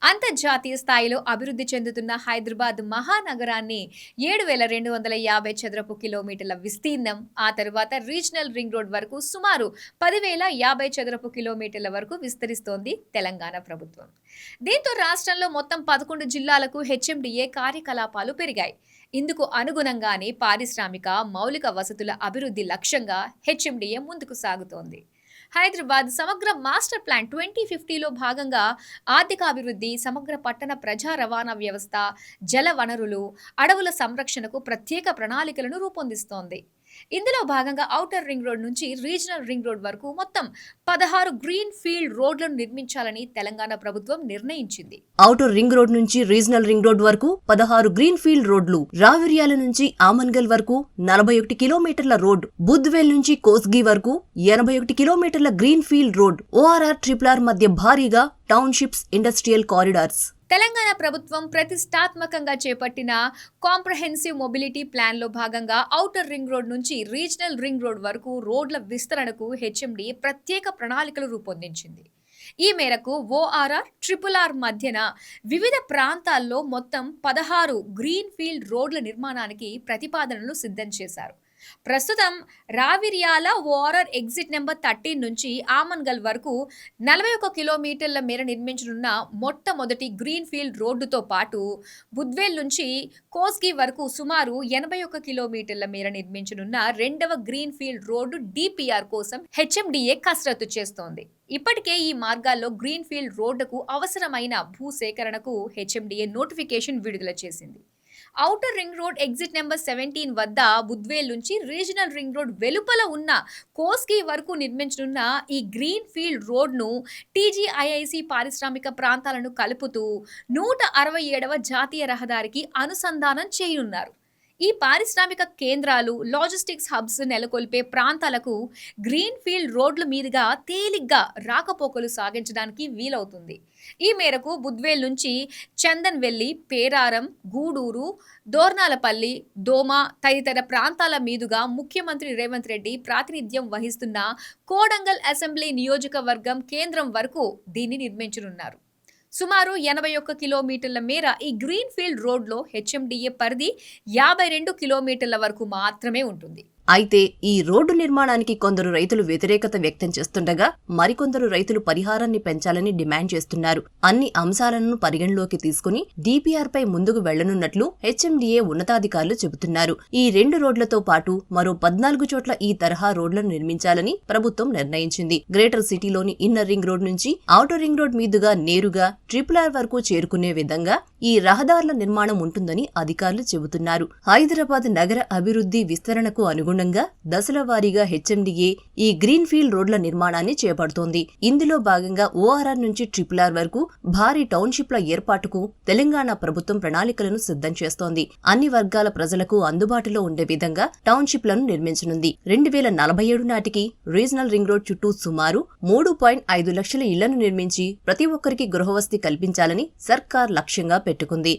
అంతర్జాతీయ స్థాయిలో అభివృద్ధి చెందుతున్న హైదరాబాద్ మహానగరాన్ని 7,250 చదరపు కిలోమీటర్ల విస్తీర్ణం, ఆ తరువాత రీజనల్ రింగ్ రోడ్ వరకు సుమారు 10,050 చదరపు కిలోమీటర్ల వరకు విస్తరిస్తోంది తెలంగాణ ప్రభుత్వం. దీంతో రాష్ట్రంలో మొత్తం 11 జిల్లాలకు హెచ్ఎండిఏ కార్యకలాపాలు పెరిగాయి. ఇందుకు అనుగుణంగానే పారిశ్రామిక మౌలిక వసతుల అభివృద్ధి లక్ష్యంగా హెచ్ఎండిఏ ముందుకు సాగుతోంది. హైదరాబాద్ సమగ్ర మాస్టర్ ప్లాన్ 2050లో భాగంగా ఆర్థికాభివృద్ధి, సమగ్ర పట్టణ ప్రజా రవాణా వ్యవస్థ, జల వనరులు, అడవుల సంరక్షణకు ప్రత్యేక ప్రణాళికలను రూపొందిస్తోంది. ఇందులో భాగంగా ఔటర్ రింగ్ రోడ్ నుంచి రీజనల్ రింగ్ రోడ్ వరకు మొత్తం 16 గ్రీన్ ఫీల్డ్ రోడ్లను నిర్మించాలని తెలంగాణ ప్రభుత్వం నిర్ణయించింది. ఔటర్ రింగ్ రోడ్ నుంచి రీజనల్ రింగ్ రోడ్ వరకు 16 గ్రీన్ ఫీల్డ్ రోడ్లు, రావిర్యాల నుంచి ఆమన్గల్ వరకు 41 కిలోమీటర్ల రోడ్, బుద్వేల్ నుంచి కోస్గి వరకు 81 కిలోమీటర్ల green field road, ORR triple మధ్య భారీగా టౌన్షిప్స్, ఇండస్ట్రియల్ కారిడార్స్. తెలంగాణ ప్రభుత్వం ప్రతిష్టాత్మకంగా చేపట్టిన కాంప్రహెన్సివ్ మొబిలిటీ ప్లాన్లో భాగంగా ఔటర్ రింగ్ రోడ్ నుంచి రీజనల్ రింగ్ రోడ్ వరకు రోడ్ల విస్తరణకు హెచ్ఎండిఏ ప్రత్యేక ప్రణాళికలు రూపొందించింది. ఈ మేరకు ఓఆర్ఆర్, ట్రిపుల్ ఆర్ మధ్యన వివిధ ప్రాంతాల్లో మొత్తం 16 గ్రీన్ ఫీల్డ్ రోడ్ల నిర్మాణానికి ప్రతిపాదనలు సిద్ధం చేశారు. ప్రస్తుతం రావిర్యాల ఓఆర్ఆర్ ఎగ్జిట్ నెంబర్ 13 నుంచి ఆమన్గల్ వరకు 41 కిలోమీటర్ల మేర నిర్మించనున్న మొట్టమొదటి గ్రీన్ ఫీల్డ్ రోడ్డుతో పాటు బుద్వేల్ నుంచి కోస్గి వరకు సుమారు 81 కిలోమీటర్ల మేర నిర్మించనున్న రెండవ గ్రీన్ ఫీల్డ్ రోడ్డు డిపిఆర్ కోసం హెచ్ఎండిఏ కసరత్తు చేస్తోంది. ఇప్పటికే ఈ మార్గాల్లో గ్రీన్ ఫీల్డ్ రోడ్డుకు అవసరమైన భూసేకరణకు హెచ్ఎండిఏ నోటిఫికేషన్ విడుదల చేసింది. Outer ring road exit number 17 వద్ద బుద్వేల్ నుంచి రీజనల్ రింగ్ రోడ్ వెలుపల ఉన్న కోస్గి వరకు నిర్మించనున్న ఈ గ్రీన్ ఫీల్డ్ రోడ్ను టీజీఐఐసి పారిశ్రామిక ప్రాంతాలను కలుపుతూ 167వ జాతీయ రహదారికి అనుసంధానం చేయనున్నారు. ఈ పారిశ్రామిక కేంద్రాలు, లాజిస్టిక్స్ హబ్స్ నెలకొల్పే ప్రాంతాలకు గ్రీన్ ఫీల్డ్ రోడ్ల మీదుగా తేలిగ్గా రాకపోకలు సాగించడానికి వీలవుతుంది. ఈ మేరకు బుద్వేల్ నుంచి చందన్వెల్లి, పేరారం, గూడూరు, దోర్నాలపల్లి, దోమ తదితర ప్రాంతాల మీదుగా ముఖ్యమంత్రి రేవంత్ రెడ్డి ప్రాతినిధ్యం వహిస్తున్న కోడంగల్ అసెంబ్లీ నియోజకవర్గం కేంద్రం వరకు దీన్ని నిర్మించనున్నారు. సుమారు 81 కిలోమీటర్ల మేర ఈ గ్రీన్ ఫీల్డ్ రోడ్లో హెచ్ఎండిఏ పరిధి 52 కిలోమీటర్ల వరకు మాత్రమే ఉంటుంది. అయితే ఈ రోడ్డు నిర్మాణానికి కొందరు రైతులు వ్యతిరేకత వ్యక్తం చేస్తుండగా, మరికొందరు రైతులు పరిహారాన్ని పెంచాలని డిమాండ్ చేస్తున్నారు. అన్ని అంశాలను పరిగణలోకి తీసుకుని డిపిఆర్ పై ముందుకు వెళ్లనున్నట్లు హెచ్ఎండిఏ ఉన్నతాధికారులు చెబుతున్నారు. ఈ 2 రోడ్లతో పాటు మరో 14 చోట్ల ఈ తరహా రోడ్లను నిర్మించాలని ప్రభుత్వం నిర్ణయించింది. గ్రేటర్ సిటీలోని ఇన్నర్ రింగ్ రోడ్ నుంచి ఔటర్ రింగ్ రోడ్ మీదుగా నేరుగా ట్రిపుల్ ఆర్ వరకు చేరుకునే విధంగా ఈ రహదారుల నిర్మాణం ఉంటుందని అధికారులు చెబుతున్నారు. హైదరాబాద్ నగర అభివృద్ధి విస్తరణకు అనుగుణంగా దశల వారీగా హెచ్ఎండిఏ ఈ గ్రీన్ ఫీల్డ్ రోడ్ల నిర్మాణాన్ని చేపడుతోంది. ఇందులో భాగంగా ఓఆర్ఆర్ నుంచి ట్రిపుల్ ఆర్ వరకు భారీ టౌన్షిప్ల ఏర్పాటుకు తెలంగాణ ప్రభుత్వం ప్రణాళికలను సిద్ధం చేస్తోంది. అన్ని వర్గాల ప్రజలకు అందుబాటులో ఉండే విధంగా టౌన్షిప్లను నిర్మించనుంది. 2047 నాటికి రీజనల్ రింగ్ రోడ్ చుట్టూ సుమారు 3.5 లక్షల ఇళ్లను నిర్మించి ప్రతి ఒక్కరికి గృహవసతి కల్పించాలని సర్కార్ లక్ష్యంగా పెట్టుకుంది.